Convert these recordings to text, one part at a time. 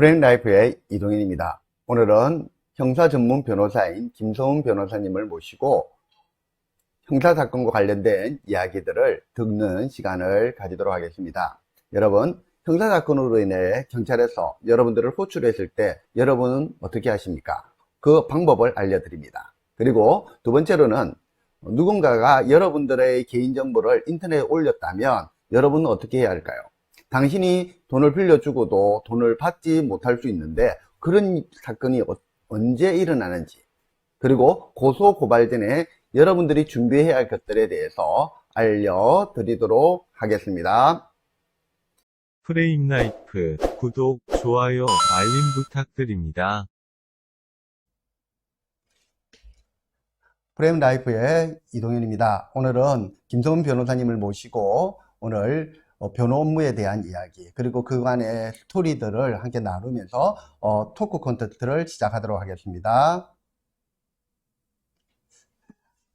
브레인라이프의 이동현입니다. 오늘은 형사 전문 변호사인 김성훈 변호사님을 모시고 형사사건과 관련된 이야기들을 듣는 시간을 가지도록 하겠습니다. 여러분, 형사사건으로 인해 경찰에서 여러분들을 호출했을 때 여러분은 어떻게 하십니까? 그 방법을 알려드립니다. 그리고 두 번째로는 누군가가 여러분들의 개인정보를 인터넷에 올렸다면 여러분은 어떻게 해야 할까요? 당신이 돈을 빌려주고도 돈을 받지 못할 수 있는데 그런 사건이 언제 일어나는지, 그리고 고소 고발 전에 여러분들이 준비해야 할 것들에 대해서 알려드리도록 하겠습니다. 프레임라이프 구독, 좋아요, 알림 부탁드립니다. 프레임라이프의 이동현입니다. 오늘은 김성훈 변호사님을 모시고 오늘 변호 업무에 대한 이야기, 그리고 그간의 스토리들을 함께 나누면서 토크 콘텐츠를 시작하도록 하겠습니다.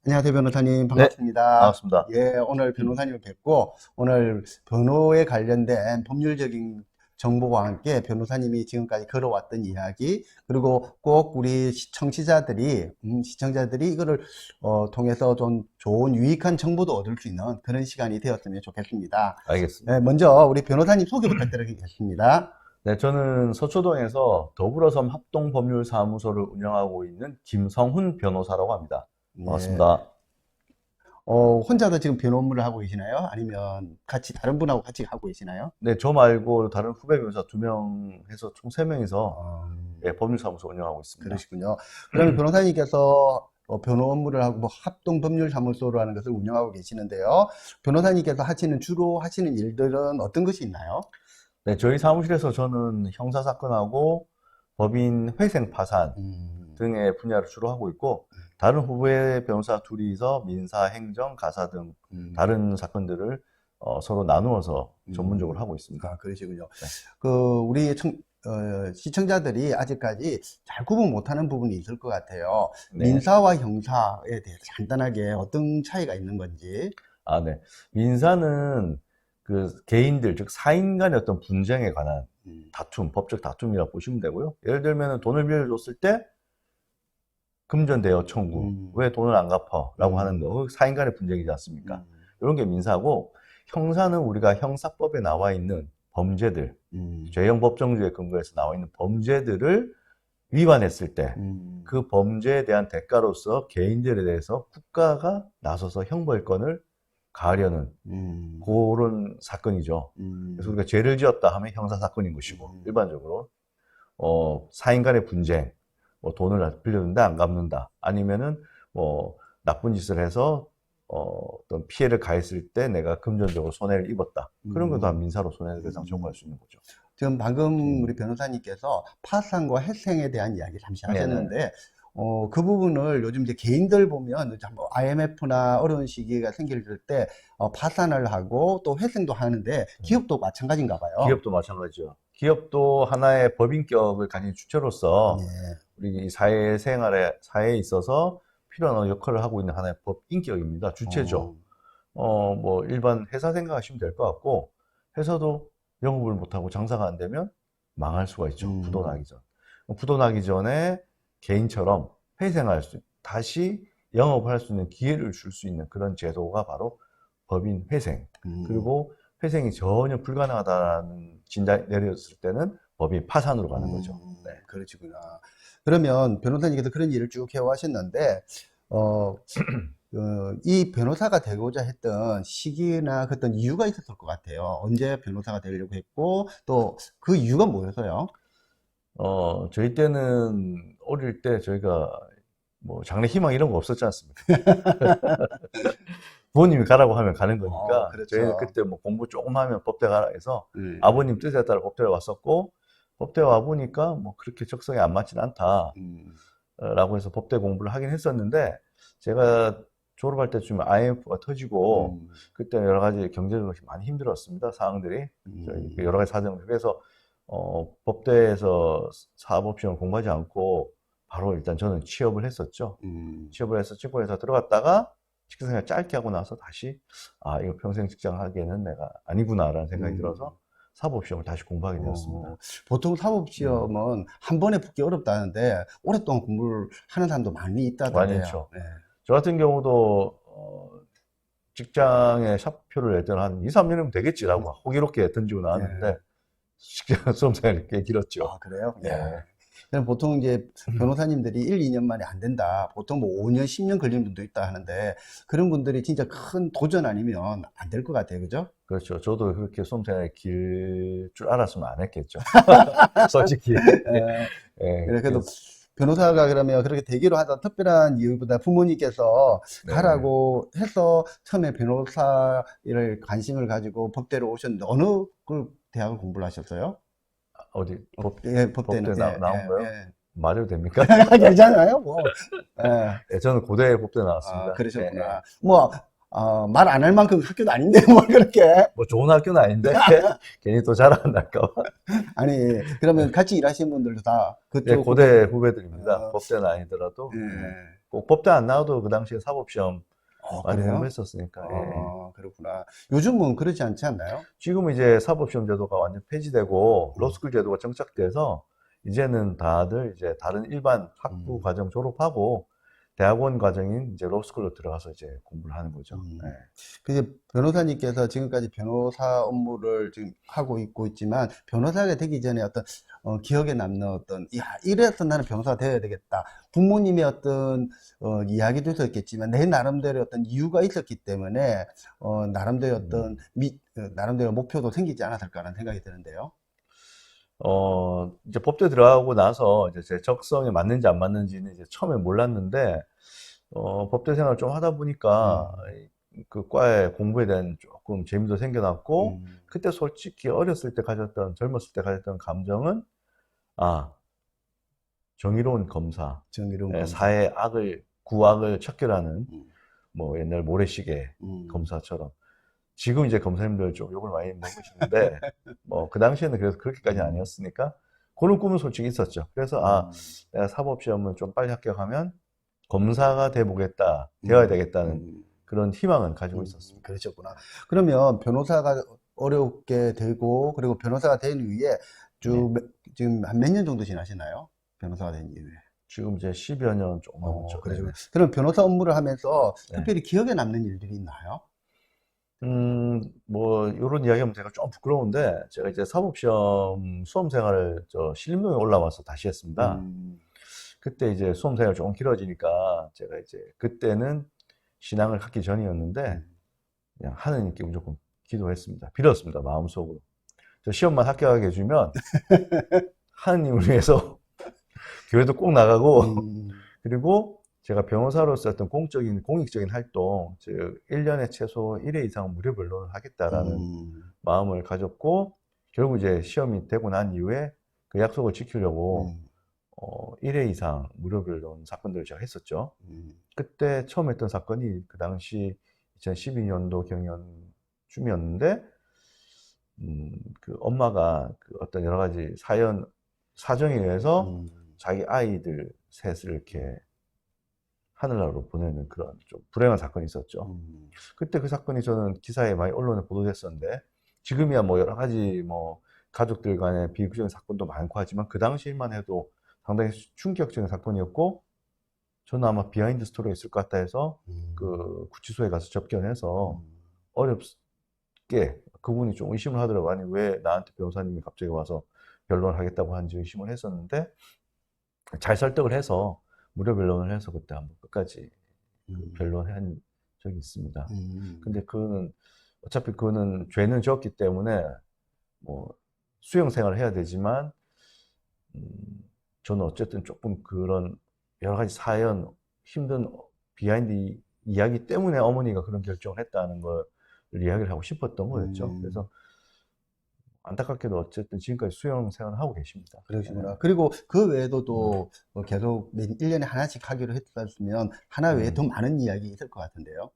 안녕하세요, 변호사님. 반갑습니다. 네, 반갑습니다. 예, 오늘 변호사님을 뵙고 오늘 변호에 관련된 법률적인 정보와 함께 변호사님이 지금까지 걸어왔던 이야기, 그리고 꼭 우리 시청자들이 이거를 통해서 좀 좋은 유익한 정보도 얻을 수 있는 그런 시간이 되었으면 좋겠습니다. 알겠습니다. 네, 먼저 우리 변호사님 소개 부탁드리겠습니다. 네, 저는 서초동에서 더불어섬 합동법률사무소를 운영하고 있는 김성훈 변호사라고 합니다. 반갑습니다. 혼자서 지금 변호 업무를 하고 계시나요? 아니면 같이 다른 분하고 같이 하고 계시나요? 네, 저 말고 다른 후배 변호사 2명 해서 총 3명이서 법률사무소 운영하고 있습니다. 그러시군요. 그러면 변호사님께서 변호 업무를 하고 합동법률사무소로 하는 것을 운영하고 계시는데요. 변호사님께서 주로 하시는 일들은 어떤 것이 있나요? 네, 저희 사무실에서 저는 형사사건하고 법인 회생 파산 등의 분야를 주로 하고 있고, 다른 후배 변호사 둘이서 민사, 행정, 가사 등 다른 사건들을 서로 나누어서 전문적으로 하고 있습니다. 아, 그러시군요. 네. 우리 시청자들이 아직까지 잘 구분 못하는 부분이 있을 것 같아요. 네. 민사와 형사에 대해서 간단하게 어떤 차이가 있는 건지. 네. 민사는 그 개인들, 즉 사인 간의 어떤 분쟁에 관한 다툼, 법적 다툼이라고 보시면 되고요. 예를 들면 돈을 빌려줬을 때 금전대여 청구, 왜 돈을 안 갚아? 라고 하는 거, 사인 간의 분쟁이지 않습니까? 이런 게 민사고, 형사는 우리가 형사법에 나와 있는 범죄들, 죄형 법정주의에 근거해서 나와 있는 범죄들을 위반했을 때, 그 범죄에 대한 대가로서 개인들에 대해서 국가가 나서서 형벌권을 가하려는 그런 사건이죠. 그래서 우리가 죄를 지었다 하면 형사사건인 것이고, 일반적으로 사인 간의 분쟁, 돈을 빌려준다, 안 갚는다, 아니면은 나쁜 짓을 해서 어떤 피해를 가했을 때 내가 금전적으로 손해를 입었다, 그런 것도 다 민사로 손해배상 청구할 수 있는 거죠. 지금 방금 우리 변호사님께서 파산과 회생에 대한 이야기 잠시 하셨는데, 그 부분을 요즘 이제 개인들 보면 IMF나 어려운 시기가 생길 때 파산을 하고 또 회생도 하는데, 기업도 마찬가지인가 봐요. 기업도 마찬가지죠. 기업도 하나의 법인격을 가진 주체로서 우리 사회에 있어서 필요한 역할을 하고 있는 하나의 법인격입니다. 주체죠. 뭐 일반 회사 생각하시면 될 것 같고, 회사도 영업을 못하고 장사가 안 되면 망할 수가 있죠. 부도나기 전. 부도나기 전에 개인처럼 다시 영업을 할 수 있는 기회를 줄 수 있는 그런 제도가 바로 법인 회생. 그리고 회생이 전혀 불가능하다는 진단이 내려졌을 때는 법인 파산으로 가는 거죠. 네. 그러시구나. 그러면 변호사님께서 그런 일을 쭉 해오셨는데, 이 변호사가 되고자 했던 시기나 어떤 이유가 있었을 것 같아요. 언제 변호사가 되려고 했고, 또 그 이유가 뭐였어요? 저희 때는 어릴 때 저희가 뭐 장래 희망 이런 거 없었지 않습니까? 부모님이 가라고 하면 가는 거니까. 그렇죠. 저희는 그때 뭐 공부 조금 하면 법대 가라 해서 아버님 뜻에 따라 법대를 왔었고, 법대 와 보니까 뭐 그렇게 적성에 안 맞진 않다 라고 해서 법대 공부를 하긴 했었는데, 제가 졸업할 때쯤에 IMF가 터지고 그때 여러 가지 경제적으로 많이 힘들었습니다. 상황들이 여러 가지 사정들. 그래서 법대에서 사법시험을 공부하지 않고 바로 일단 저는 취업을 했었죠. 취업을 해서 증권회사 들어갔다가 직장생활 짧게 하고 나서 다시 이거 평생 직장 하기에는 내가 아니구나라는 생각이 들어서 사법시험을 다시 공부하게 되었습니다. 보통 사법시험은 한 번에 붙기 어렵다는데 오랫동안 공부를 하는 사람도 많이 있다던데요. 많이 있죠. 네. 저 같은 경우도 직장에 샤프표를 낼 때는 한 2, 3년이면 되겠지라고 호기롭게 던지고 나왔는데 직장 수험생활이 꽤 길었죠. 아, 그래요? 예. 그럼 보통 이제 변호사님들이 1, 2년 만에 안 된다. 보통 뭐 5년, 10년 걸리는 분도 있다 하는데 그런 분들이 진짜 큰 도전 아니면 안 될 것 같아요. 그죠? 그렇죠. 저도 그렇게 수험생활이 길 줄 알았으면 안 했겠죠. 솔직히. 예, 그래도 변호사가 그러면 그렇게 되기로 하던 특별한 이유보다 부모님께서 네. 가라고 해서 처음에 변호사를 관심을 가지고 법대로 오셨는데 어느 그 대학을 공부를 하셨어요? 어디 법대는. 법대 나온 거요? 말해도 됩니까? 괜찮아요, 뭐. 예, 저는 고대 법대 나왔습니다. 아, 그러셨구나. 예, 예. 뭐, 말 안 할 만큼 학교도 아닌데, 뭐, 그렇게. 뭐 좋은 학교는 아닌데 괜히 또 자랑한달까 봐. 아니, 그러면 같이 일하시는 분들도 다 예, 그쪽. 고대 후배들입니다. 어. 법대는 아니더라도 예. 꼭 법대 안 나와도 그 당시에 사법시험 많이 그래요? 공부했었으니까. 예. 그렇구나. 요즘은 그렇지 않지 않나요? 지금 이제 사법시험 제도가 완전 폐지되고 로스쿨 제도가 정착돼서 이제는 다들 이제 다른 일반 학부 과정 졸업하고 대학원 과정인 이제 로스쿨로 들어가서 이제 공부를 하는 거죠. 예. 그 변호사님께서 지금까지 변호사 업무를 지금 하고 있지만 변호사가 되기 전에 어떤 기억에 남는 어떤 이랬던 나는 변호사가 되어야 되겠다. 부모님의 어떤 이야기도 있었겠지만 내 나름대로 어떤 이유가 있었기 때문에 나름대로 어떤 나름대로 목표도 생기지 않았을까라는 생각이 드는데요. 이제 법대 들어가고 나서 이제 제 적성에 맞는지 안 맞는지는 이제 처음에 몰랐는데, 법대 생활을 좀 하다 보니까 그 과의 공부에 대한 조금 재미도 생겨났고, 그때 솔직히 어렸을 때 젊었을 때 가졌던 감정은, 정의로운 검사, 정의로운 검사. 사회의 구악을 척결하는, 뭐 옛날 모래시계 검사처럼. 지금 이제 검사님들 좀 욕을 많이 먹으시는데, 뭐, 그 당시에는 그래서 그렇게까지는 아니었으니까, 그런 꿈은 솔직히 있었죠. 그래서, 내가 사법시험을 좀 빨리 합격하면, 검사가 되어야 되겠다는 그런 희망은 가지고 있었습니다. 그러셨구나. 그러면 변호사가 어렵게 되고, 그리고 변호사가 된 이후에 지금 한 몇 년 정도 지나시나요? 변호사가 된 이후에. 지금 이제 10여 년 조금 넘었죠. 그러죠. 그럼 변호사 업무를 하면서 네. 특별히 기억에 남는 일들이 있나요? 뭐, 요런 이야기하면 제가 좀 부끄러운데, 제가 이제 사법시험 수험 생활을 신림동에 올라와서 다시 했습니다. 그때 이제 수험 생활이 조금 길어지니까, 제가 이제, 그때는 신앙을 갖기 전이었는데, 그냥 하느님께 무조건 기도했습니다. 빌었습니다, 마음속으로. 저 시험만 합격하게 해주면, 하느님을 위해서 교회도 꼭 나가고, 그리고 제가 변호사로서 어떤 공익적인 활동, 즉 1년에 최소 1회 이상 무료 변론을 하겠다라는 마음을 가졌고, 결국 이제 시험이 되고 난 이후에 그 약속을 지키려고 1회 이상 무료 변론 사건들을 제가 했었죠. 그때 처음 했던 사건이 그 당시 2012년도 경연쯤이었는데, 그 엄마가 그 어떤 여러 가지 사정에 의해서 자기 아이들 셋을 이렇게 하늘나라로 보내는 그런 좀 불행한 사건이 있었죠. 그때 그 사건이 저는 기사에 많이 언론에 보도됐었는데, 지금이야 뭐 여러 가지 뭐 가족들 간의 비극적인 사건도 많고 하지만 그 당시만 해도 상당히 충격적인 사건이었고, 저는 아마 비하인드 스토리가 있을 것 같다 해서 그 구치소에 가서 접견해서 어렵게 그분이 좀 의심을 하더라고요. 아니 왜 나한테 변호사님이 갑자기 와서 변론을 하겠다고 하는지 의심을 했었는데, 잘 설득을 해서 무료 변론을 해서 그때 한번 끝까지 변론한 적이 있습니다. 근데 어차피 그거는 죄는 지었기 때문에 뭐 수용 생활을 해야 되지만, 저는 어쨌든 조금 그런 여러 가지 힘든 비하인드 이야기 때문에 어머니가 그런 결정을 했다는 걸 이야기를 하고 싶었던 거였죠. 그래서 안타깝게도 어쨌든 지금까지 수영 생활을 하고 계십니다. 그러시구나. 그리고 그 외에도 또 계속 1년에 하나씩 하기로 했었으면 하나 외에 더 많은 이야기 있을 것 같은데요.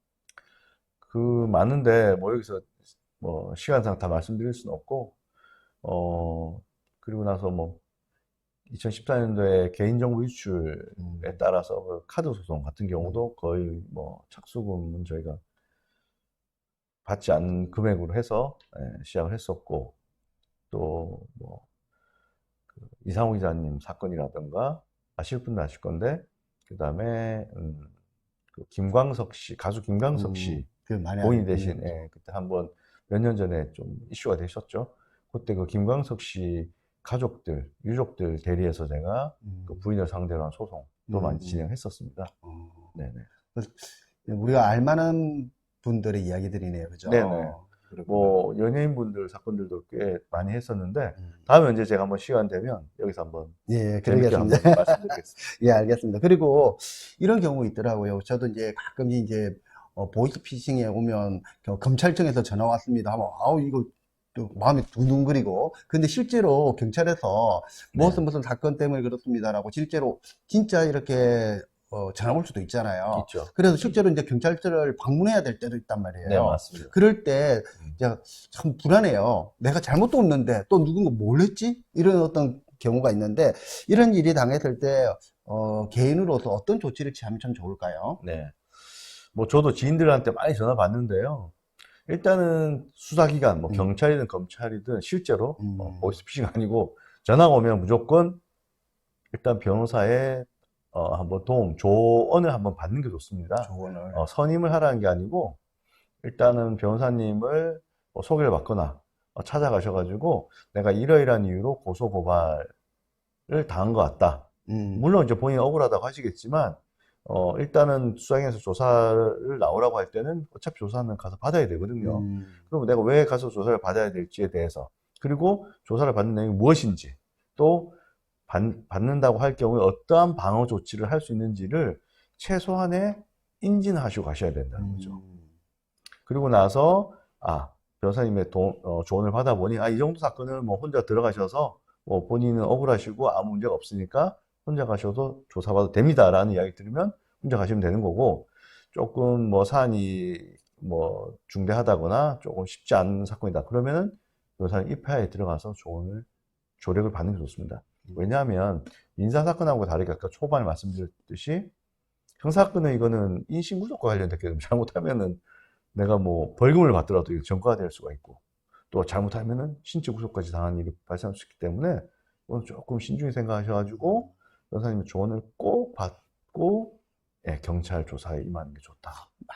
많은데 뭐 여기서 뭐 시간상 다 말씀드릴 수는 없고, 그리고 나서 뭐 2014년도에 개인정보 유출에 따라서 그 카드 소송 같은 경우도 거의 뭐 착수금은 저희가 받지 않는 금액으로 해서 시작을 했었고, 또 뭐 이상호 기자님 사건이라든가 아실 분도 아실 건데 그다음에 그 김광석 씨 가수 김광석 씨 그 많이 본인 알고 대신 있는 예, 그때 한번 몇 년 전에 좀 이슈가 되셨죠. 그때 그 김광석 씨 가족들 유족들 대리해서 제가 그 부인을 상대로 한 소송도 많이 진행했었습니다. 네네. 우리가 알만한 분들의 이야기들이네요, 그죠? 네네. 그렇구나. 뭐 연예인분들 사건들도 꽤 많이 했었는데 다음에 언제 제가 한번 시간 되면 여기서 한번 예, 재밌게 한번 그러겠습니다. 말씀드리겠습니다. 예, 알겠습니다. 그리고 이런 경우 있더라고요. 저도 이제 가끔 이제 보이스피싱에 오면 검찰청에서 전화 왔습니다 하면 아우 이거 또 마음이 두근거리고 근데 실제로 경찰에서 무슨 사건 때문에 그렇습니다라고 실제로 진짜 이렇게 전화 올 수도 있잖아요. 있죠. 그래서 실제로 이제 경찰서를 방문해야 될 때도 있단 말이에요. 네, 맞습니다. 그럴 때 이제 참 불안해요. 내가 잘못도 없는데 또 누군가 뭘 했지? 이런 어떤 경우가 있는데 이런 일이 당했을 때 개인으로서 어떤 조치를 취하면 참 좋을까요? 네. 뭐 저도 지인들한테 많이 전화 받는데요. 일단은 수사기관, 뭐 경찰이든 검찰이든 실제로 보이스피싱 아니고 전화가 오면 무조건 일단 변호사의 한번 도움, 조언을 한번 받는 게 좋습니다. 조언을. 선임을 하라는 게 아니고 일단은 변호사님을 소개를 받거나 찾아가셔가지고 내가 이러이러한 이유로 고소고발을 당한 것 같다. 물론 이제 본인이 억울하다고 하시겠지만 일단은 수사기관에서 조사를 나오라고 할 때는 어차피 조사는 가서 받아야 되거든요. 그럼 내가 왜 가서 조사를 받아야 될지에 대해서 그리고 조사를 받는 내용이 무엇인지 또 받는다고 할 경우에 어떠한 방어 조치를 할 수 있는지를 최소한의 인지하시고 가셔야 된다는 거죠. 그리고 나서 변호사님의 조언을 받아보니 이 정도 사건을 뭐 혼자 들어가셔서 뭐 본인은 억울하시고 아무 문제가 없으니까 혼자 가셔도 조사받아도 됩니다라는 이야기 들으면 혼자 가시면 되는 거고 조금 뭐 사안이 뭐 중대하다거나 조금 쉽지 않은 사건이다 그러면은 변호사님 입회하에 들어가서 조력을 받는 게 좋습니다. 왜냐하면 민사사건하고 다르게 아까 초반에 말씀드렸듯이 형사사건은 이거는 인신구속과 관련됐기 때문에 잘못하면은 내가 뭐 벌금을 받더라도 이거 전과가 될 수가 있고 또 잘못하면은 신체구속까지 당하는 일이 발생할 수 있기 때문에 이건 조금 신중히 생각하셔가지고 변호사님의 조언을 꼭 받고 경찰 조사에 임하는 게 좋다.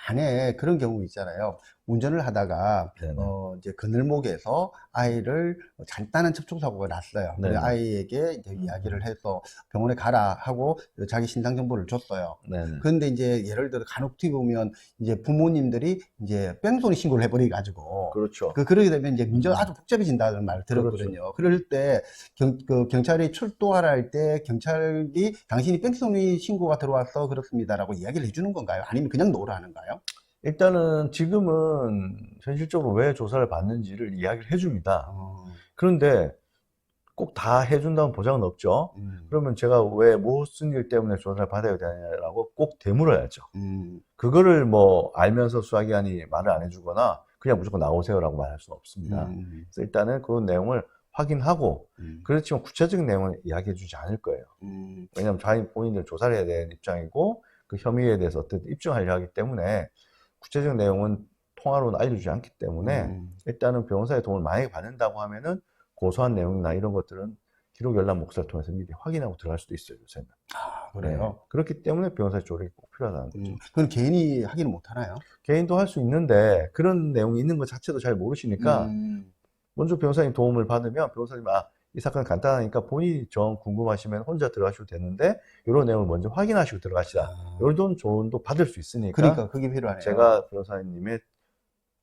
만에 그런 경우 있잖아요. 운전을 하다가 네네. 이제 그늘목에서 아이를 간단한 접촉사고가 났어요. 근데 네네. 아이에게 이제 이야기를 해서 병원에 가라 하고 자기 신상 정보를 줬어요. 네네. 그런데 이제 예를 들어 간혹 어떻게 보면 이제 부모님들이 이제 뺑소니 신고를 해버려 가지고 그렇죠. 그러게 되면 이제 문제가 아주 복잡해진다는 말을 들었거든요. 그럴 때 경찰이 출동하라 할 때 경찰이 당신이 뺑소니 신고가 들어와서 그렇습니다라고 이야기를 해주는 건가요? 아니면 그냥 놓으라 하는가요? 일단은 지금은 현실적으로 왜 조사를 받는지를 이야기를 해줍니다. 그런데 꼭 다 해준다는 보장은 없죠. 그러면 제가 왜 무슨 일 때문에 조사를 받아야 되냐라고 꼭 되물어야죠. 그거를 뭐 알면서 수사기관이 말을 안 해주거나 그냥 무조건 나오세요라고 말할 수는 없습니다. 그래서 일단은 그런 내용을 확인하고 그렇지만 구체적인 내용은 이야기해 주지 않을 거예요. 왜냐하면 자기 본인들 조사를 해야 되는 입장이고 그 혐의에 대해서 어떻게 입증하려 하기 때문에 구체적인 내용은 통화로는 알려주지 않기 때문에 일단은 변호사의 도움을 만약에 받는다고 하면은 고소한 내용이나 이런 것들은 기록 열람 목사를 통해서 미리 확인하고 들어갈 수도 있어요, 요새는. 그래요? 네. 그렇기 때문에 변호사의 조력이 꼭 필요하다는 거죠. 그건 개인이 하기는 못하나요? 개인도 할 수 있는데 그런 내용이 있는 것 자체도 잘 모르시니까 먼저 변호사님 도움을 받으면 변호사님 이 사건 간단하니까 본인이 정 궁금하시면 혼자 들어가셔도 되는데 이런 내용을 먼저 확인하시고 들어가시다. 이런 조언도 받을 수 있으니까 그러니까 그게 필요하네요. 제가 변호사님의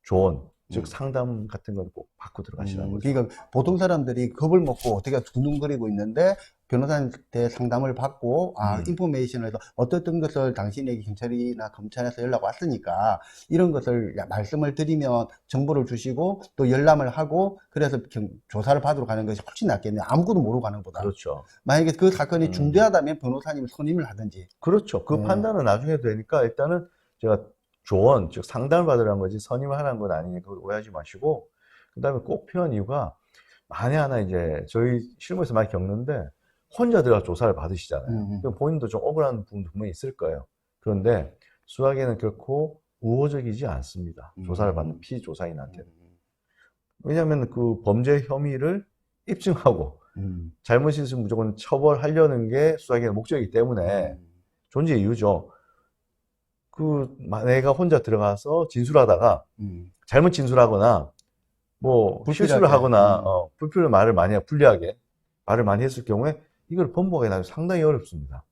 조언 즉 상담 같은 건 꼭 받고 들어가시라는 거죠. 그러니까 보통 사람들이 겁을 먹고 어떻게 둥둥거리고 있는데 변호사한테 상담을 받고 인포메이션을 해서 어떤 것을 당신에게 경찰이나 검찰에서 연락 왔으니까 이런 것을 말씀을 드리면 정보를 주시고 또 열람을 하고 그래서 조사를 받으러 가는 것이 훨씬 낫겠네요. 아무것도 모르고 가는 것보다. 그렇죠. 만약에 그 사건이 중대하다면 변호사님이 선임을 하든지. 그렇죠. 그 판단은 나중에 되니까 일단은 제가 조언, 즉 상담을 받으라는 거지 선임을 하라는 건 아니니까 오해하지 마시고 그 다음에 꼭 필요한 이유가 만에 하나 이제 저희 실무에서 많이 겪는데 혼자 들어가 조사를 받으시잖아요. 그럼 본인도 좀 억울한 부분도 분명히 있을 거예요. 그런데 수학에는 결코 우호적이지 않습니다. 조사를 받는 피조사인한테는. 왜냐하면 그 범죄 혐의를 입증하고 잘못이 있으면 무조건 처벌하려는 게 수사기관의 목적이기 때문에 존재 이유죠. 내가 혼자 들어가서 진술하다가 잘못 진술하거나 뭐 실수를 불필요하게. 하거나 불필요한 말을 많이 불리하게 말을 많이 했을 경우에 이걸 번복하기 상당히 어렵습니다.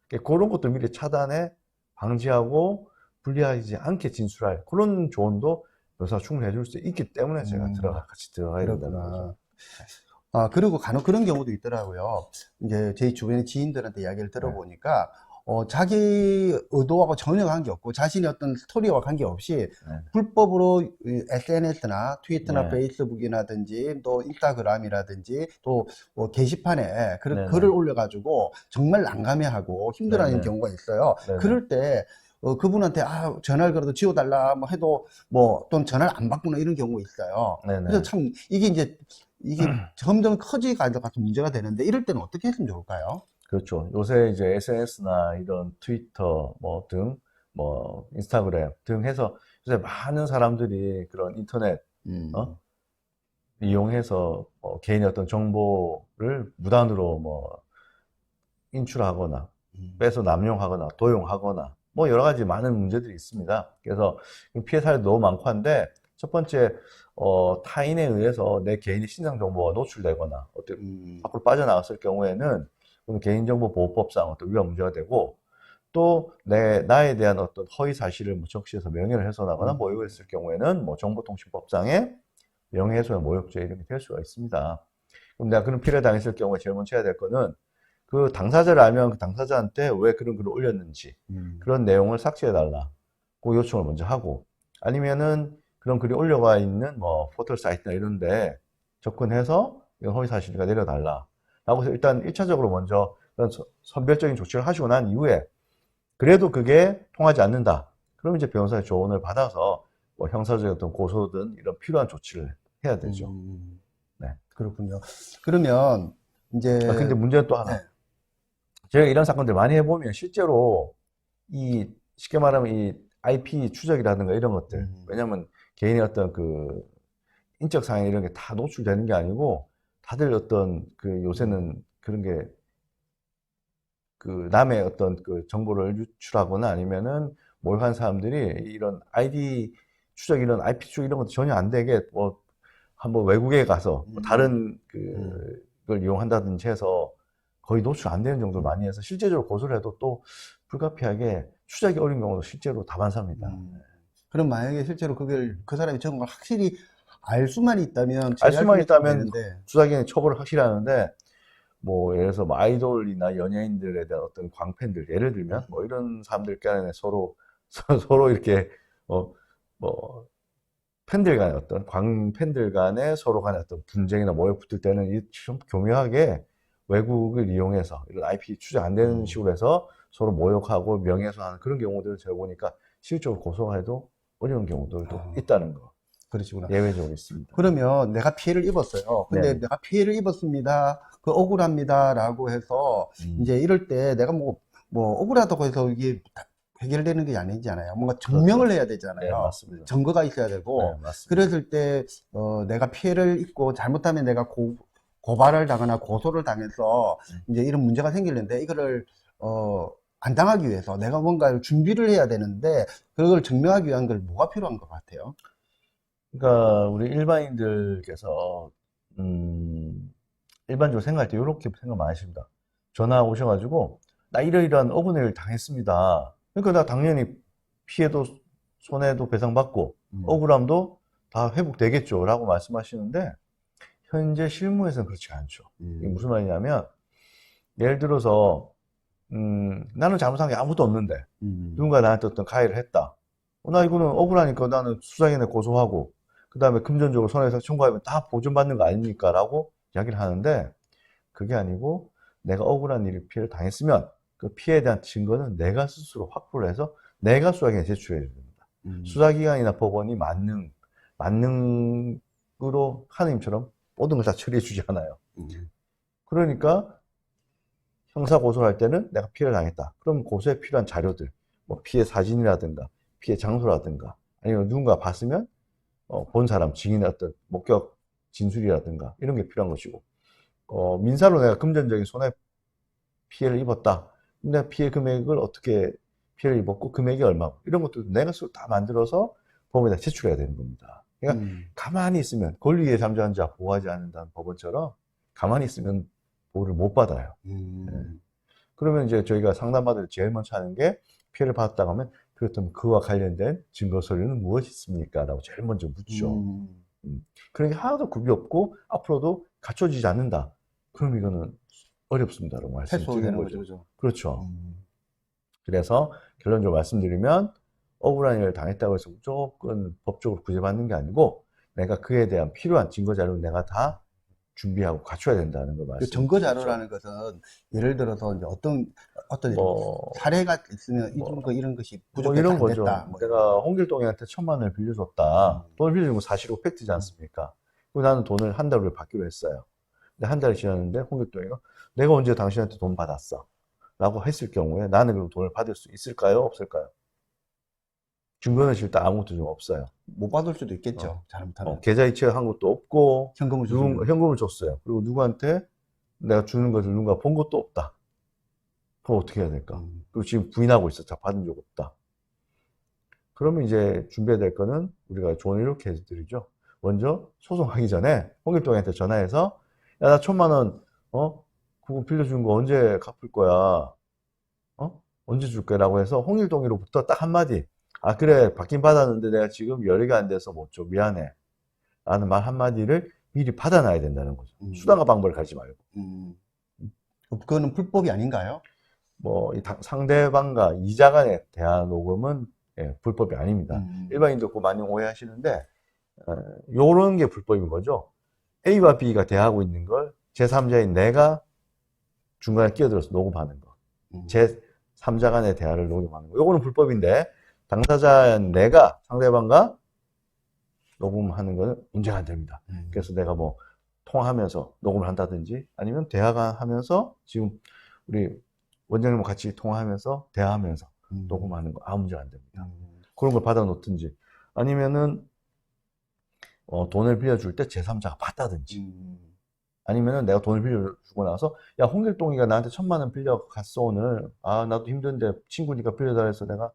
그러니까 그런 것도 미리 차단해 방지하고 불리하지 않게 진술할 그런 조언도 변호사가 충분히 해줄 수 있기 때문에 제가 같이 들어가야 된다는 거죠. 그리고 간혹 그런 경우도 있더라고요. 이제 제 주변의 지인들한테 이야기를 들어보니까, 자기 의도하고 전혀 관계없고, 자신의 어떤 스토리와 관계없이, 불법으로 SNS나 트위터나 네. 페이스북이라든지, 또 인스타그램이라든지, 또 뭐 게시판에 네네. 글을 올려가지고, 정말 난감해하고 힘들어하는 네네. 경우가 있어요. 네네. 그럴 때, 그분한테, 전화를 걸어도 지워달라, 뭐 해도, 또는 전화를 안 받거나 이런 경우가 있어요. 네네. 그래서 참, 이게 점점 커져가서 문제가 되는데, 이럴 때는 어떻게 했으면 좋을까요? 그렇죠. 요새 이제 SNS나 이런 트위터 인스타그램 등 해서 요새 많은 사람들이 그런 인터넷 이용해서 개인의 어떤 정보를 무단으로 인출하거나 빼서 남용하거나 도용하거나 여러 가지 많은 문제들이 있습니다. 그래서 피해 사례도 너무 많고 한데 첫 번째 타인에 의해서 내 개인의 신상 정보가 노출되거나 밖으로 빠져나갔을 경우에는 개인정보보호법상 어떤 위반 문제가 되고 또 나에 대한 어떤 허위 사실을 적시해서 명예를 훼손하거나 모욕했을 경우에는 정보통신법상의 명예훼손, 모욕죄 이런 게 될 수가 있습니다. 그럼 내가 그런 피해를 당했을 경우에 제일 먼저 해야 될 거는 그 당사자를 알면 그 당사자한테 왜 그런 글을 올렸는지 그런 내용을 삭제해달라 그 요청을 먼저 하고 아니면은 그런 글이 올려가 있는 포털 사이트나 이런데 접근해서 이건 허위 사실이니까 내려달라 라고 해서 일단 1차적으로 먼저 그런 선별적인 조치를 하시고 난 이후에 그래도 그게 통하지 않는다. 그럼 이제 변호사의 조언을 받아서 형사적인 어떤 고소든 이런 필요한 조치를 해야 되죠. 네. 그렇군요. 그러면 이제 근데 문제는 또 하나. 네. 제가 이런 사건들 많이 해보면 실제로 쉽게 말하면 이 IP 추적이라든가 이런 것들 왜냐면 개인의 어떤 그 인적 사항 이런 게 다 노출되는 게 아니고 다들 어떤 요새는 그런 게 남의 어떤 정보를 유출하거나 아니면은 모욕한 사람들이 이런 아이디 추적 이런 IP 추적 이런 것도 전혀 안 되게 한번 외국에 가서 다른 걸 이용한다든지 해서 거의 노출 안 되는 정도로 많이 해서 실제적으로 고소를 해도 또 불가피하게 추적이 어려운 경우도 실제로 다반사입니다. 그럼 만약에 실제로 그 사람이 적은 걸 확실히 알 수만 있다면 알 수만 있다면 되는데. 수사기관이 처벌을 확실히 하는데 예를 들어서 아이돌이나 연예인들에 대한 어떤 광팬들 예를 들면 이런 사람들 간에 서로 이렇게 팬들 간의 어떤 광팬들 간에 서로 간의 어떤 분쟁이나 모욕 붙을 때는 좀 교묘하게 외국을 이용해서 이런 IP 추적 안 되는 식으로 해서 서로 모욕하고 명예훼손하는 그런 경우들을 제가 보니까 실질적으로 고소해도 어려운 경우들도 있다는 거. 그러시구나. 예외적으로 있습니다. 그러면 내가 피해를 입었어요. 근데 네. 내가 피해를 입었습니다. 억울합니다. 라고 해서 이제 이럴 때 내가 억울하다고 해서 이게 해결되는 게 아니잖아요. 뭔가 증명을 해야 되잖아요. 네, 맞습니다. 증거가 있어야 되고. 네, 맞습니다. 그랬을 때 내가 피해를 입고 잘못하면 내가 고발을 당하나 고소를 당해서 이제 이런 문제가 생기는데 이거를 안 당하기 위해서 내가 뭔가 준비를 해야 되는데 그걸 증명하기 위한 걸 뭐가 필요한 것 같아요? 그러니까 우리 일반인들께서 일반적으로 생각할 때 이렇게 생각 많이 하십니다. 전화 오셔가지고 나 이러이러한 억울한 일을 당했습니다. 그러니까 나 당연히 피해도 손해도 배상받고 억울함도 다 회복되겠죠 라고 말씀하시는데 현재 실무에서는 그렇지 않죠. 이게 무슨 말이냐면 예를 들어서 나는 잘못한 게 아무것도 없는데 누군가 나한테 어떤 가해를 했다. 나 이거는 억울하니까 나는 수사기관에 고소하고 그 다음에 금전적으로 손해배상 청구하면 다 보존받는 거 아닙니까? 라고 이야기를 하는데 그게 아니고 내가 억울한 일을 피해를 당했으면 그 피해에 대한 증거는 내가 스스로 확보를 해서 내가 수사기관에 제출해야 됩니다. 수사기관이나 법원이 만능으로 하느님처럼 모든 걸 다 처리해 주지 않아요. 그러니까 형사 고소를 할 때는 내가 피해를 당했다. 그럼 고소에 필요한 자료들, 피해 사진이라든가 피해 장소라든가 아니면 누군가 봤으면 본 사람 증인의 어떤 목격 진술이라든가 이런 게 필요한 것이고 민사로 내가 금전적인 손해 피해를 입었다. 근데 피해 금액을 어떻게 피해를 입었고 금액이 얼마고 이런 것도 내가 다 만들어서 법원에다 제출해야 되는 겁니다. 그러니까 가만히 있으면 권리의 잠자한 자 보호하지 않는다는 법원처럼 가만히 있으면 보호를 못 받아요. 그러면 이제 저희가 상담받을 제일 먼저 하는 게 피해를 받았다고 하면 그렇다면 그와 관련된 증거 서류는 무엇이 있습니까? 라고 제일 먼저 묻죠. 그런 게 하나도 굽이 없고 앞으로도 갖춰지지 않는다. 그럼 이거는 어렵습니다라고 말씀드리는 거죠. 그죠? 그렇죠. 그래서 결론적으로 말씀드리면 억울한 일을 당했다고 해서 무조건 법적으로 구제받는 게 아니고 내가 그에 대한 필요한 증거 자료를 내가 다 준비하고 갖춰야 된다는 걸 그 말씀드리죠. 증거 자료라는 것은 예를 들어서 이제 어떤 사례가 있으면 이런 것이 부족해서 이런 안 거죠. 됐다. 내가 홍길동이한테 1,000만 원을 빌려줬다. 돈을 빌려준 건 사실이고 팩트지 않습니까? 그리고 나는 돈을 한 달 후에 받기로 했어요. 근데 한 달이 지났는데 홍길동이가 내가 언제 당신한테 돈 받았어? 라고 했을 경우에 나는 그럼 돈을 받을 수 있을까요? 없을까요? 증거는 일단 아무것도 좀 없어요. 못 받을 수도 있겠죠. 잘못하면. 계좌 이체한 것도 없고 현금을 줬으면. 현금을 줬어요. 그리고 누구한테 내가 주는 것을 누군가 본 것도 없다. 그럼 어떻게 해야 될까? 그리고 지금 부인하고 있어. 자, 받은 적 없다. 그러면 이제 준비해야 될 거는 우리가 조언을 이렇게 해드리죠. 먼저 소송하기 전에 홍길동한테 전화해서 야, 나 1,000만 원 그거 빌려준 거 언제 갚을 거야? 언제 줄 거야? 라고 해서 홍길동이로부터 딱 한마디. 아, 그래. 받긴 받았는데 내가 지금 여력이 안 돼서 못 줘. 미안해. 라는 말 한마디를 미리 받아놔야 된다는 거죠. 수단과 방법을 가지 말고. 그거는 불법이 아닌가요? 상대방과 이자 간의 대화 녹음은 불법이 아닙니다. 일반인도 그거 많이 오해하시는데, 요런 게 불법인 거죠. A와 B가 대화하고 있는 걸 제3자인 내가 중간에 끼어들어서 녹음하는 거. 제3자 간의 대화를 녹음하는 거. 요거는 불법인데, 당사자인 내가 상대방과 녹음하는 거는 문제가 안 됩니다. 그래서 내가 통화하면서 녹음을 한다든지 아니면 대화가 하면서 지금 우리 원장님과 같이 통화하면서 대화하면서 녹음하는 거 아무 문제가 안 됩니다. 그런 걸 받아 놓든지 아니면은 돈을 빌려줄 때 제3자가 받다든지 아니면은 내가 돈을 빌려주고 나서 야, 홍길동이가 나한테 1,000만 원 빌려갔어 오늘. 아, 나도 힘든데 친구니까 빌려달라 해서 내가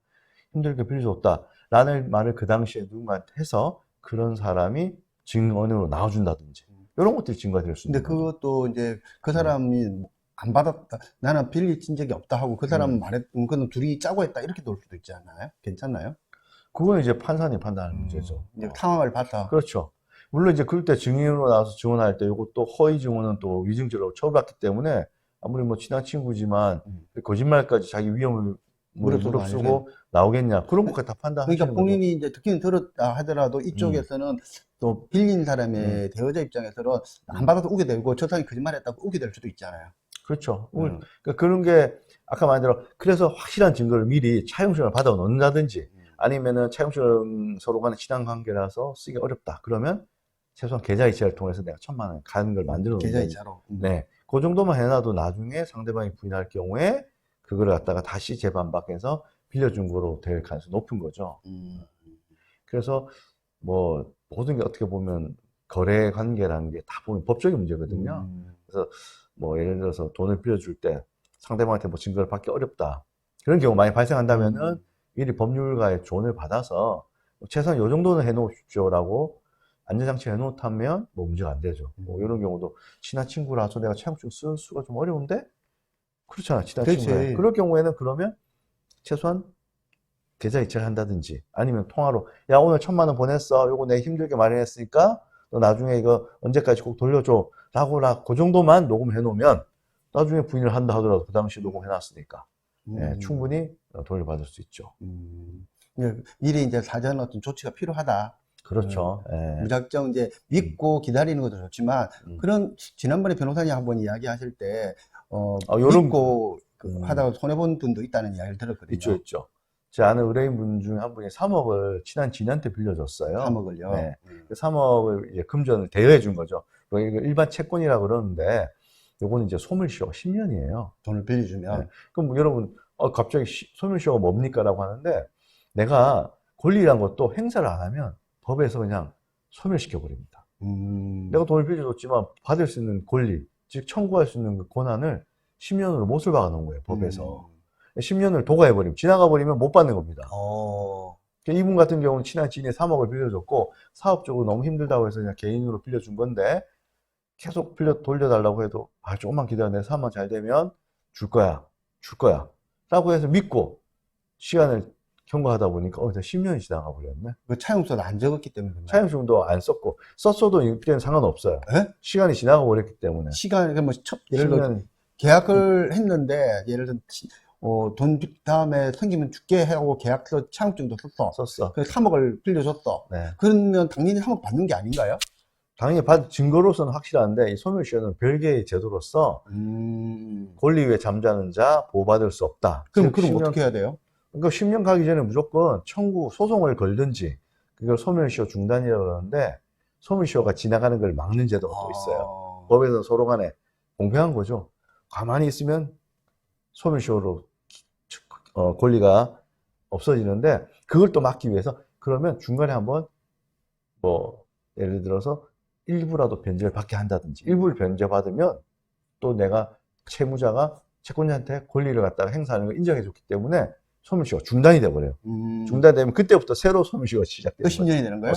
힘들게 빌려줬다 라는 말을 그 당시에 누군가한테 해서 그런 사람이 증언으로 나와준다든지 이런 것들이 증거가 될 수 있는 근데 거죠. 그것도 이제 그 사람이 안 받았다. 나는 빌려친 적이 없다 하고 그 사람 말했던 그건 둘이 짜고 했다. 이렇게 될 수도 있지 않나요? 괜찮나요? 그건 이제 판사님 판단하는 문제죠. 이제 상황을 봤다. 그렇죠. 물론 이제 그럴 때 증인으로 나와서 증언할 때 이것도 허위 증언은 또 위증죄로 처벌받기 때문에 아무리 친한 친구지만 거짓말까지 자기 위험을 무릅쓰고 나오겠냐 그런 것까지 다 판단하시는 그러니까 본인이 이제 듣기는 들었다 하더라도 이쪽에서는 또 빌린 사람의 대여자 입장에서는 안 받아도 우게 되고 저 사람이 거짓말했다고 우게 될 수도 있잖아요. 그렇죠. 그러니까 그런 게 아까 말한 그래서 확실한 증거를 미리 차용증을 받아 놓는다든지 아니면은 차용증 서로 간에 친한 관계라서 쓰기 어렵다. 그러면 최소한 계좌 이체를 통해서 내가 1,000만 원 가는 걸 만들어 놓는 계좌 이체로. 네. 그 정도만 해놔도 나중에 상대방이 부인할 경우에 그걸 갖다가 다시 재반박해서 빌려준 거로 될 가능성이 높은 거죠. 그래서 모든 게 어떻게 보면 거래 관계라는 게 다 보면 법적인 문제거든요. 그래서 예를 들어서 돈을 빌려줄 때 상대방한테 증거를 받기 어렵다. 그런 경우 많이 발생한다면은 미리 법률가의 조언을 받아서 최소한 요 정도는 해놓으십시오라고 안전장치 해놓다면 문제가 안 되죠. 이런 경우도 친한 친구라서 내가 차용증 쓸 수가 좀 어려운데 그렇잖아. 친한 친구야. 그럴 경우에는 그러면 최소한 계좌 이체를 한다든지 아니면 통화로 야 오늘 1,000만 원 보냈어. 요거 내가 힘들게 마련했으니까 너 나중에 이거 언제까지 꼭 돌려줘. 라고 그 정도만 녹음해 놓으면 나중에 부인을 한다 하더라도 그 당시 녹음해 놨으니까 충분히 돌려받을 수 있죠. 미리 이제 사전 어떤 조치가 필요하다. 그렇죠. 무작정 이제 믿고 기다리는 것도 좋지만 그런 지난번에 변호사님 한번 이야기하실 때 믿고 하다가 손해본 분도 있다는 이야기를 들었거든요. 있죠. 제 아는 의뢰인분 중에 한 분이 3억을 친한 지인한테 빌려줬어요. 3억을요? 네. 3억을 이제 금전을 대여해 준 거죠. 이거 일반 채권이라고 그러는데 요거는 이제 소멸시효가 10년이에요. 돈을 빌려주면. 네. 그럼 내가 갑자기 소멸시효가 뭡니까? 라고 하는데 내가 권리란 것도 행사를 안 하면 법에서 그냥 소멸시켜 버립니다. 내가 돈을 빌려줬지만 받을 수 있는 권리, 즉 청구할 수 있는 그 권한을 10년으로 못을 박아 놓은 거예요, 법에서. 10년을 도과해버리면, 지나가버리면 못 받는 겁니다. 그러니까 이분 같은 경우는 친한 지인이 3억을 빌려줬고, 사업적으로 너무 힘들다고 해서 그냥 개인으로 빌려준 건데, 계속 돌려달라고 해도, 조금만 기다려. 내 사업만 잘 되면 줄 거야. 라고 해서 믿고, 시간을 경과하다 보니까, 10년이 지나가 버렸네. 그 차용서도 안 적었기 때문에. 그런가요? 차용증도 안 썼고, 썼어도 이때는 상관없어요. 예? 시간이 지나가 버렸기 때문에. 시간이, 뭐, 예를 들어, 10년, 계약을 했는데, 예를 들어, 돈 다음에 생기면 줄게 하고 계약서 차용증도 썼어. 그래서 3억을 빌려줬어. 네. 그러면 당연히 3억 받는 게 아닌가요? 당연히 받은 증거로서는 확실한데, 이 소멸시효는 별개의 제도로서, 권리 위에 잠자는 자 보호받을 수 없다. 그럼 즉, 10년, 어떻게 해야 돼요? 그러니까 10년 가기 전에 무조건 소송을 걸든지, 그걸 소멸시효 중단이라고 그러는데, 소멸시효가 지나가는 걸 막는 제도가 또 있어요. 법에서 서로 간에 공평한 거죠. 가만히 있으면 소멸시효로 권리가 없어지는데, 그걸 또 막기 위해서, 그러면 중간에 한번, 예를 들어서 일부라도 변제를 받게 한다든지, 일부를 변제받으면 또 내가 채권자한테 권리를 갖다가 행사하는 걸 인정해줬기 때문에 소멸시효가 중단이 돼버려요. 중단되면 그때부터 새로 소멸시효가 시작돼요. 또 10년이 되는 거예요?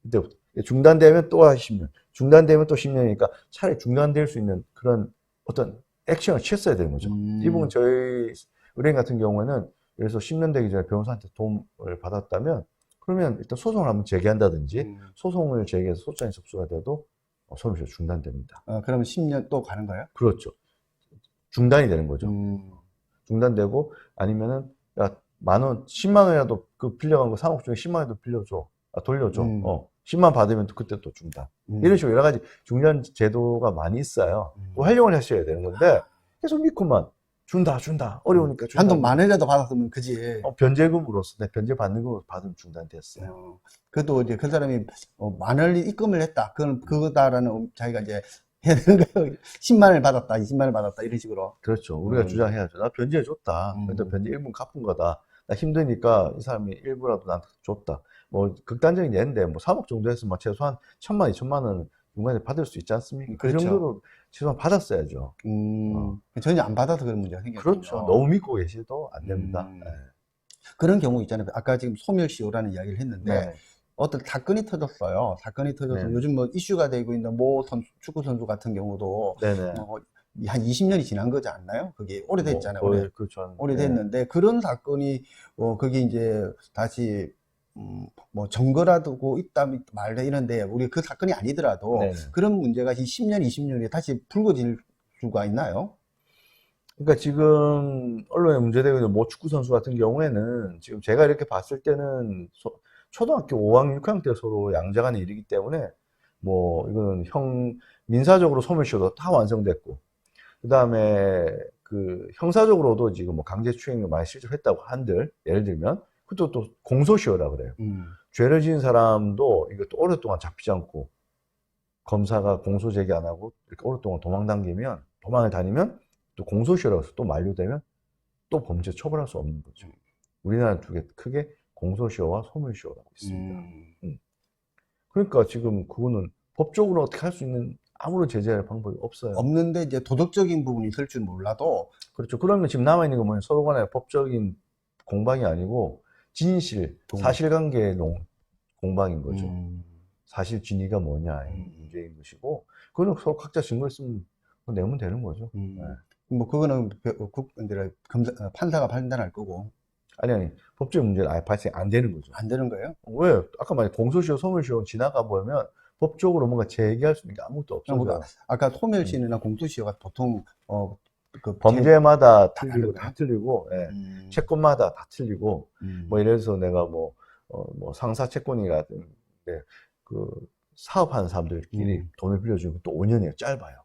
그때부터. 중단되면 또 10년. 중단되면 또 10년이니까 차라리 중단될 수 있는 그런 어떤 액션을 취했어야 되는 거죠. 이분은 저희 은행 같은 경우에는 그래서 10년 되기 전에 변호사한테 도움을 받았다면 그러면 일단 소송을 한번 제기한다든지 소송을 제기해서 소장이 접수가 돼도 소멸시효 중단됩니다. 그러면 10년 또 가는 거예요? 그렇죠. 중단이 되는 거죠. 중단되고 아니면은 야, 10만 원이라도 그 빌려간 거 3억 중에 10만 원이라도 돌려줘. 10만 받으면 또 그때 또 중단. 이런 식으로 여러 가지 중단 제도가 많이 있어요. 활용을 하셔야 되는 건데 계속 믿고만 준다. 어려우니까 준다. 한돈 만 원이라도 받았으면 그지. 변제금으로서 내 변제 받는 거 받으면 중단됐어요. 그래도 이제 그 사람이 만 원을 입금을 했다. 그건 그거다라는 자기가 이제 해야 되는 거예요. 10만 원을 받았다, 20만 원을 받았다 이런 식으로. 그렇죠. 우리가 주장해야죠. 나 변제해 줬다. 그래도 변제 일부 갚은 거다. 나 힘드니까 이 사람이 일부라도 나한테 줬다. 극단적인 예인데 3억 정도 했으면 최소한 1,000만, 2천만 원 중간에 받을 수 있지 않습니까? 그렇죠. 그 정도로 최소한 받았어야죠. 전혀 안 받아서 그런 문제가 생겼죠. 그렇죠. 너무 믿고 계셔도 안 됩니다. 네. 그런 경우 있잖아요. 아까 지금 소멸시효라는 이야기를 했는데 네. 어떤 사건이 터졌어요. 사건이 터져서 네. 요즘 이슈가 되고 있는 축구 선수 같은 경우도 네네. 한 20년이 지난 거지 않나요? 그게 오래됐잖아요. 그렇죠. 오래됐는데 그런 사건이 그게 이제 다시 증거라도 있다 말다 이런데 우리 그 사건이 아니더라도 네네. 그런 문제가 10년, 20년에 다시 불거질 수가 있나요? 그러니까 지금 언론에 문제되고 있는 축구 선수 같은 경우에는 지금 제가 이렇게 봤을 때는 초등학교 5학년, 6학년 때 서로 양자간의 일이기 때문에 이거는 민사적으로 소멸시효도 다 완성됐고 그 다음에 형사적으로도 지금 강제추행을 많이 실질했다고 한들 예를 들면 그것도 또 공소시효라 그래요. 죄를 지은 사람도 이것도 오랫동안 잡히지 않고 검사가 공소 제기 안 하고 이렇게 오랫동안 도망을 다니면 또 공소시효라고 해서 또 만료되면 또 범죄 처벌할 수 없는 거죠. 우리나라 두 개 크게 공소시효와 소멸시효라고 있습니다. 그러니까 지금 그거는 법적으로 어떻게 할 수 있는 아무런 제재할 방법이 없어요. 없는데 이제 도덕적인 부분이 있을 줄 몰라도 그렇죠. 그러면 지금 남아있는 건 뭐냐? 서로 간에 법적인 공방이 아니고 사실관계의 공방인 거죠. 사실 진위가 뭐냐의 문제인 것이고 그거는 서로 각자 증거 있으면 내면 되는 거죠. 네. 그거는 판사가 판단할 거고. 아니 법적인 문제는 아예 발생 안 되는 거죠. 안 되는 거예요? 왜? 아까 말한 공소시효, 소멸시효 지나가 보면 법적으로 뭔가 제기할 수 있는 게 아무것도 없어요. 아까 소멸시효나 공소시효가 보통 범죄마다 다 틀리고, 예. 채권마다 다 틀리고, 예를 들어서 내가 상사 채권이라든지, 사업하는 사람들끼리 돈을 빌려주면 또 5년이에요. 짧아요.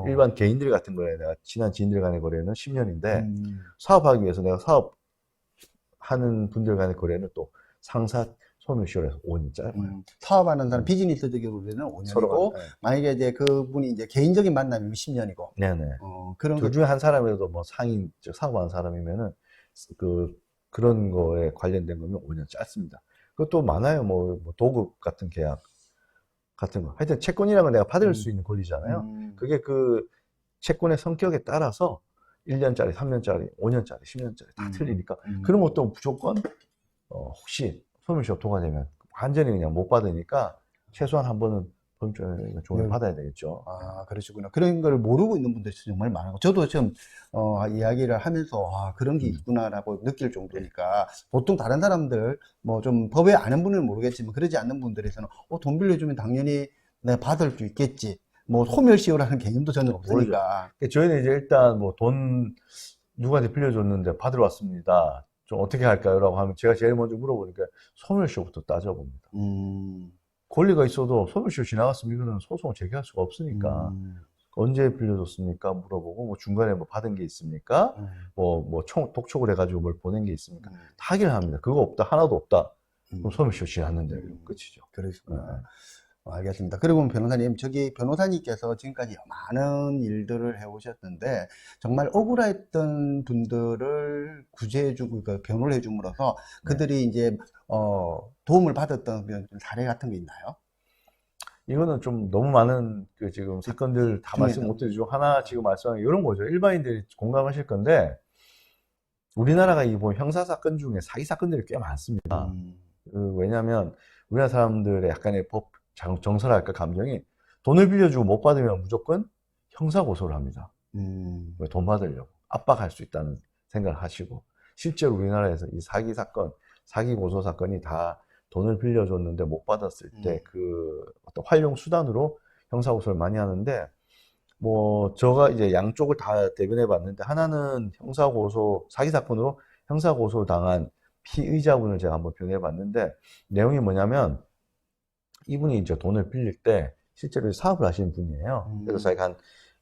일반 개인들 같은 거에 내가 친한 지인들 간의 거래는 10년인데, 사업하기 위해서 내가 사업하는 분들 간의 거래는 또 상사 소멸시효라서 5년 짧아요. 사업하는 사람, 비즈니스적으로는 5년이고, 만약에 이제 그분이 이제 개인적인 만남이면 10년이고. 네네. 그런 둘 중에 한 사람이라도 상인, 즉, 사업하는 사람이면은, 그런 거에 관련된 거면 5년 짧습니다. 그것도 많아요. 도급 같은 계약 같은 거. 하여튼 채권이라는 건 내가 받을 수 있는 권리잖아요. 그게 채권의 성격에 따라서 1년짜리, 3년짜리, 5년짜리, 10년짜리 다 틀리니까 그런 것도 무조건 혹시 소멸시효 도과되면 완전히 그냥 못 받으니까 최소한 한 번은 보험조회를 네. 받아야 되겠죠. 아, 그러시구나. 그런 걸 모르고 있는 분들이 정말 많아요. 저도 지금, 이야기를 하면서, 아, 그런 게 있구나라고 느낄 정도니까, 보통 다른 사람들, 뭐 좀 법에 아는 분은 모르겠지만, 그러지 않는 분들에서는, 돈 빌려주면 당연히 내가 받을 수 있겠지. 뭐, 소멸시효라는 개념도 전혀 없으니까. 저희는 이제 일단 뭐 돈 누구한테 빌려줬는데 받으러 왔습니다. 좀 어떻게 할까요? 라고 하면 제가 제일 먼저 물어보니까 소멸시효부터 따져봅니다. 권리가 있어도 소멸시효 지나갔으면 이거는 소송을 제기할 수가 없으니까 언제 빌려줬습니까? 물어보고 뭐 중간에 뭐 받은 게 있습니까? 독촉을 해가지고 뭘 보낸 게 있습니까? 다 확인을 합니다. 그거 없다, 하나도 없다. 그럼 소멸시효 지났는데 끝이죠. 그러시구나. 알겠습니다. 그리고 변호사님, 저기 변호사님께서 지금까지 많은 일들을 해오셨는데, 정말 억울했던 분들을 구제해주고, 그러니까 변호를 해줌으로써 그들이 이제, 도움을 받았던 그런 사례 같은 게 있나요? 이거는 좀 너무 많은 그 지금 사건들 다 말씀 못 드리죠. 하나 지금 말씀하는 이런 거죠. 일반인들이 공감하실 건데, 우리나라가 이 뭐 형사사건 중에 사기사건들이 꽤 많습니다. 왜냐하면 우리나라 사람들의 약간의 법 정서랄까 감정이 돈을 빌려주고 못 받으면 무조건 형사고소를 합니다. 왜 돈 받으려고 압박할 수 있다는 생각을 하시고, 실제로 우리나라에서 이 사기 사건, 사기 고소 사건이 다 돈을 빌려줬는데 못 받았을 때 그 어떤 활용 수단으로 형사고소를 많이 하는데, 뭐 제가 이제 양쪽을 다 대변해 봤는데, 하나는 형사고소 사기 사건으로 형사고소를 당한 피의자분을 제가 한번 변해 봤는데, 내용이 뭐냐면 이분이 이제 돈을 빌릴 때 실제로 사업을 하시는 분이에요. 그래서 자기가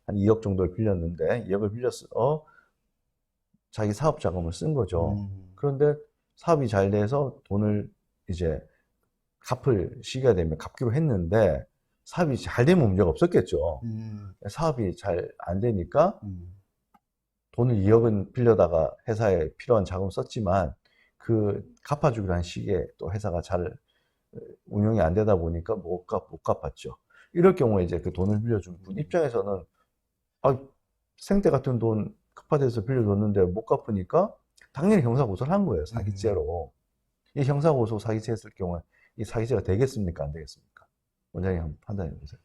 한 2억 정도를 빌렸는데 2억을 빌려서 자기 사업 자금을 쓴 거죠. 그런데 사업이 잘 돼서 돈을 이제 갚을 시기가 되면 갚기로 했는데, 사업이 잘 되면 문제가 없었겠죠. 사업이 잘 안 되니까 돈을 2억은 빌려다가 회사에 필요한 자금을 썼지만 그 갚아주기로 한 시기에 또 회사가 잘 운영이 안 되다 보니까 못 갚았죠. 이럴 경우에 이제 그 돈을 빌려준 분 입장에서는, 생때 같은 돈 급하돼서 빌려줬는데 못 갚으니까 당연히 형사고소를 한 거예요. 사기죄로. 이 형사고소 사기죄 했을 경우에 이 사기죄가 되겠습니까? 안 되겠습니까? 원장님 한번 판단해 보세요.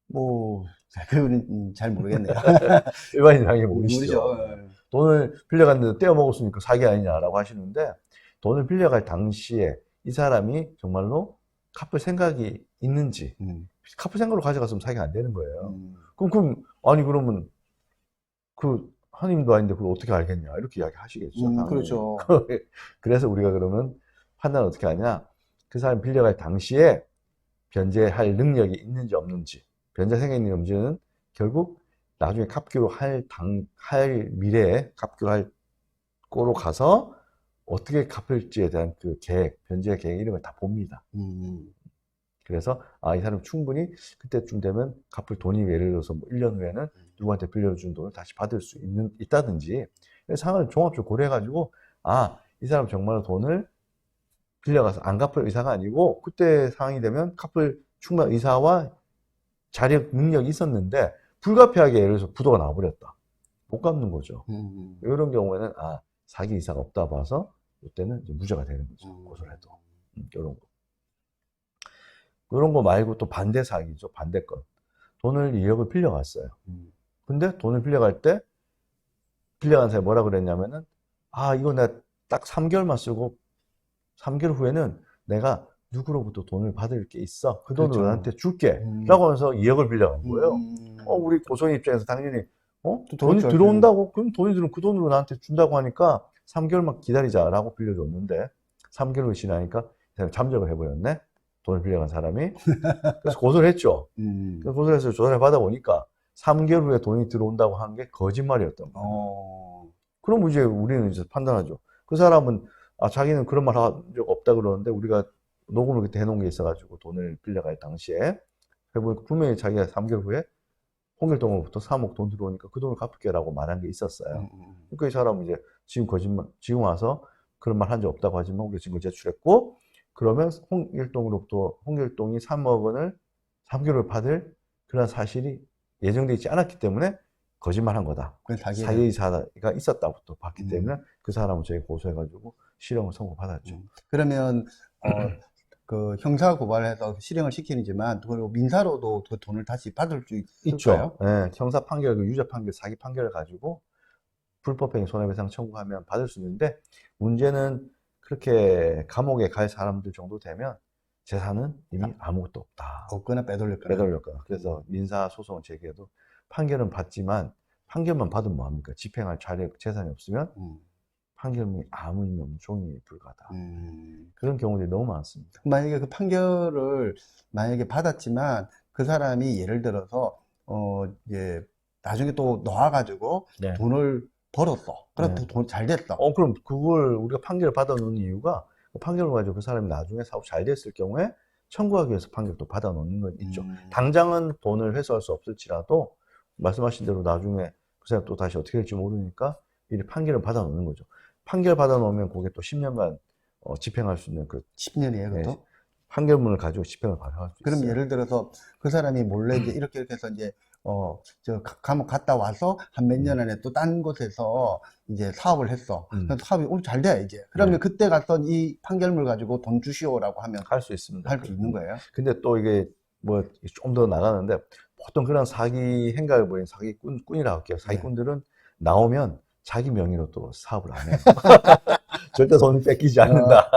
뭐, 그건 잘 모르겠네요. 일반인 당연히 모르시죠. 모르죠. 돈을 빌려갔는데 떼어 먹었으니까 사기 아니냐라고 하시는데, 돈을 빌려갈 당시에 이 사람이 정말로 갚을 생각이 있는지, 갚을 생각으로 가져갔으면 사기가 안 되는 거예요. 그러면 그 한임도 아닌데 그걸 어떻게 알겠냐 이렇게 이야기 하시겠죠. 그렇죠. 그래서 우리가 그러면 판단을 어떻게 하냐, 그 사람이 빌려갈 당시에 변제할 능력이 있는지 없는지, 변제 생각이 있는지 없는지는 결국 나중에 갚기로 할 미래에 갚기로 할 거로 가서 어떻게 갚을지에 대한 그 계획, 변제 계획 이런 걸 다 봅니다. 그래서 이 사람 충분히 그때쯤 되면 갚을 돈이, 예를 들어서 뭐 1년 후에는 누구한테 빌려준 돈을 다시 받을 수 있다든지, 상황을 종합적으로 고려해가지고 이 사람 정말로 돈을 빌려가서 안 갚을 의사가 아니고 그때 상황이 되면 갚을 충분한 의사와 자력, 능력이 있었는데 불가피하게 예를 들어서 부도가 나와버렸다. 못 갚는 거죠. 이런 경우에는 사기 의사가 없다 봐서 이때는 이제 무죄가 되는 거죠. 고소를 해도. 이런 거 말고 또 반대 사기죠. 반대건. 돈을 2억을 빌려갔어요. 근데 돈을 빌려갈 때 빌려간 사람이 뭐라 그랬냐면은, 이거 내가 딱 3개월만 쓰고 3개월 후에는 내가 누구로부터 돈을 받을 게 있어. 그 돈을 그렇죠. 너한테 줄게. 라고 하면서 2억을 빌려간 거예요. 우리 고소인 입장에서 당연히, 돈이 들어온다고? 그럼 돈이 들어오면 그 돈으로 나한테 준다고 하니까 3개월만 기다리자라고 빌려줬는데, 3개월이 지나니까 잠적을 해버렸네? 돈을 빌려간 사람이. 그래서 고소를 했죠. 그래서 고소를 해서 조사를 받아보니까 3개월 후에 돈이 들어온다고 한 게 거짓말이었던 거예요. 그럼 이제 우리는 이제 판단하죠. 그 사람은 자기는 그런 말 한 적 없다 그러는데 우리가 녹음을 그때 해놓은 게 있어가지고 돈을 빌려갈 당시에 해보니까 분명히 자기가 3개월 후에 홍길동으로부터 3억 돈 들어오니까 그 돈을 갚을게라고 말한 게 있었어요. 그러니까 이 사람은 이제 지금 와서 그런 말 한 적 없다고 하지만 우리가 증거 제출했고, 그러면 홍길동이 3억 원을 3개월 받을 그런 사실이 예정되어 있지 않았기 때문에 거짓말한 거다. 그건 사기의사가 있었다부터 봤기 음. 때문에 그 사람을 저희 고소해가지고 실형을 선고받았죠. 그러면 그 형사 고발해서 실형을 시키지만 그리고 민사로도 그 돈을 다시 받을 수 있을까요? 있죠. 예, 형사 판결, 그 유죄 판결, 사기 판결을 가지고 불법행위 손해배상 청구하면 받을 수 있는데 문제는 그렇게 감옥에 갈 사람들 정도 되면 재산은 이미 아무것도 없다. 없거나 빼돌렸거나. 빼돌렸거나. 그래서 민사 소송을 제기해도 판결은 받지만 판결만 받으면 뭐합니까? 집행할 재산이 없으면 판결문이 아무 의미 없는 종이에 불과하다. 그런 경우들이 너무 많습니다. 만약에 그 판결을 만약에 받았지만 그 사람이 예를 들어서 이제 나중에 또 놓아가지고 네. 돈을 벌었어. 그래 네. 돈 잘 됐어. 그럼 그걸 우리가 판결을 받아놓은 이유가 그 판결을 가지고 그 사람이 나중에 사업 잘 됐을 경우에 청구하기 위해서 판결도 받아놓는 건 있죠. 당장은 돈을 회수할 수 없을지라도 말씀하신 대로 나중에 그 사람 또 다시 어떻게 될지 모르니까 이 판결을 받아놓는 거죠. 판결 받아놓으면 그게 또 10년간 집행할 수 있는 그 10년이에요, 그것도? 네, 판결문을 가지고 집행을 가능할 수 그럼 있어요. 예를 들어서 그 사람이 몰래 이제 이렇게 해서 이제 저 감옥 갔다 와서 한 몇 년 안에 또 딴 곳에서 이제 사업을 했어. 그래서 사업이 잘 돼, 이제. 그러면 네. 그때 가서 이 판결물 가지고 돈 주시오라고 하면 할 수 있습니다. 할 수 있는 거예요? 근데 또 이게 뭐 좀 더 나가는데 보통 그런 사기 행각을 벌인 사기꾼이라고 할게요. 사기꾼들은 나오면 자기 명의로 또 사업을 안 해요. 절대 돈을 뺏기지 않는다.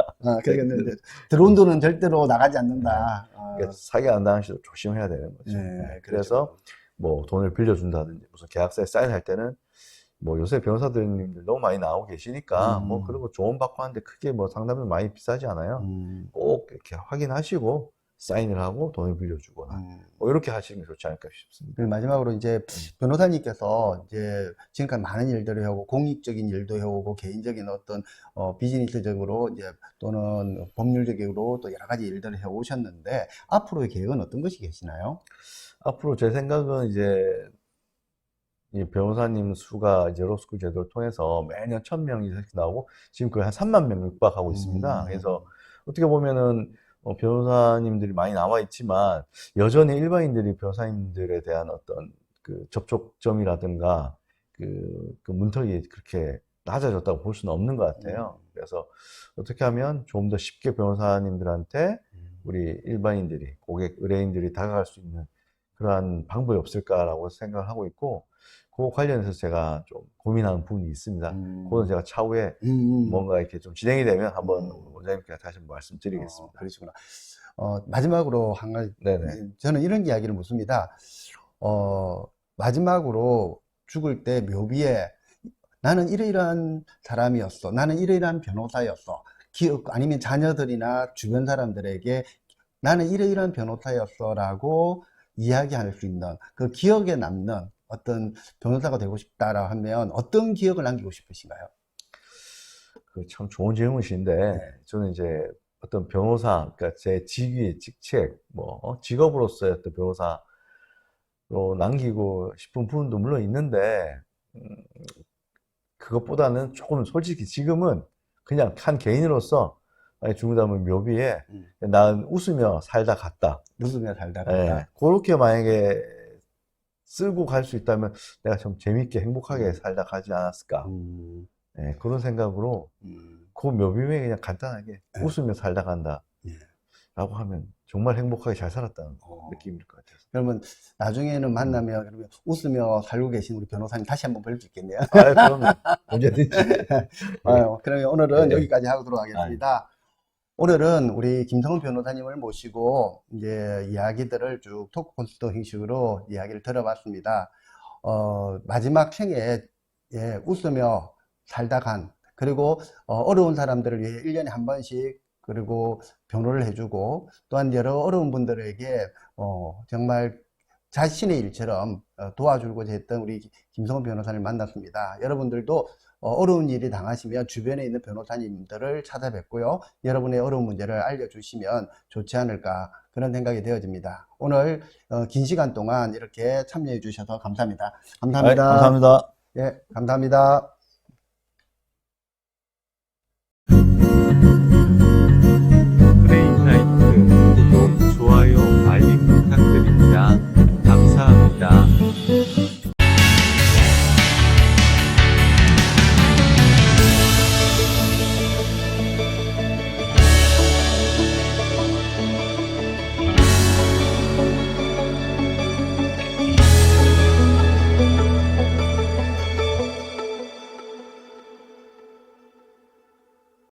그러겠는데 들어온 돈은 절대로 나가지 않는다. 그러니까 사기 안 당하시도 조심해야 되는 거죠. 네, 그래서 뭐 돈을 빌려준다든지 무슨 계약서에 사인할 때는 뭐 요새 변호사들님들 너무 많이 나오고 계시니까 뭐 그런 거 조언 받고 하는데 크게 뭐 상담은 많이 비싸지 않아요. 꼭 이렇게 확인하시고 사인을 하고 돈을 빌려주거나 뭐 이렇게 하시는 게 좋지 않을까 싶습니다. 그리고 마지막으로 이제 변호사님께서 이제 지금까지 많은 일들을 해오고 공익적인 일도 해오고 개인적인 어떤 비즈니스적으로 이제 또는 법률적으로 또 여러 가지 일들을 해오셨는데 앞으로의 계획은 어떤 것이 계시나요? 앞으로 제 생각은 이제 이 변호사님 수가 이제 로스쿨 제도를 통해서 매년 1000명이 이렇게 나오고 지금 거의 한 3만 명 육박하고 있습니다. 그래서 어떻게 보면은 변호사님들이 많이 나와 있지만 여전히 일반인들이 변호사님들에 대한 어떤 그 접촉점이라든가 그 문턱이 그렇게 낮아졌다고 볼 수는 없는 것 같아요. 그래서 어떻게 하면 좀 더 쉽게 변호사님들한테 우리 일반인들이 고객 의뢰인들이 다가갈 수 있는 그러한 방법이 없을까라고 생각을 하고 있고 그 관련해서 제가 좀 고민하는 부분이 있습니다. 그거는 제가 차후에 뭔가 이렇게 좀 진행이 되면 한번 원장님께 다시 한번 말씀드리겠습니다. 그러시구나. 마지막으로 한 가지, 네네. 저는 이런 이야기를 묻습니다. 마지막으로 죽을 때 묘비에 나는 이러이러한 사람이었어. 나는 이러이러한 변호사였어. 아니면 자녀들이나 주변 사람들에게 나는 이러이러한 변호사였어 라고 이야기할 수 있는 그 기억에 남는 어떤 변호사가 되고 싶다라고 하면 어떤 기억을 남기고 싶으신가요? 그 참 좋은 질문이신데 저는 이제 어떤 변호사, 그러니까 제 직위, 직책, 뭐 직업으로서의 어떤 변호사로 남기고 싶은 부분도 물론 있는데 그것보다는 조금 솔직히 지금은 그냥 한 개인으로서 만약 죽는다면 묘비에 난 웃으며 살다 갔다. 웃으며 살다 갔다. 네, 그렇게 만약에 쓸고 갈 수 있다면 내가 좀 재밌게 행복하게 살다 가지 않았을까. 네, 그런 생각으로 그 묘비에 그냥 간단하게 웃으며 살다 간다 라고 하면 정말 행복하게 잘 살았다는 느낌일 것 같아서. 그러면 나중에는 만나면 그러면 웃으며 살고 계신 우리 변호사님 다시 한번 뵐 수 있겠네요. 그러면 언제든지. 그러면 오늘은 네. 여기까지 하도록 하겠습니다. 오늘은 우리 김성훈 변호사님을 모시고 이제 이야기들을 쭉 토크 콘서트 형식으로 이야기를 들어봤습니다. 마지막 생에 웃으며 살다 간, 그리고 어려운 사람들을 위해 1년에 한 번씩 그리고 변호를 해주고 또한 여러 어려운 분들에게 정말 자신의 일처럼 도와주고자 했던 우리 김성훈 변호사를 만났습니다. 여러분들도 어려운 일이 당하시면 주변에 있는 변호사님들을 찾아뵙고요. 여러분의 어려운 문제를 알려주시면 좋지 않을까 그런 생각이 되어집니다. 오늘 긴 시간 동안 이렇게 참여해 주셔서 감사합니다. 감사합니다. 감사합니다. 예, 감사합니다.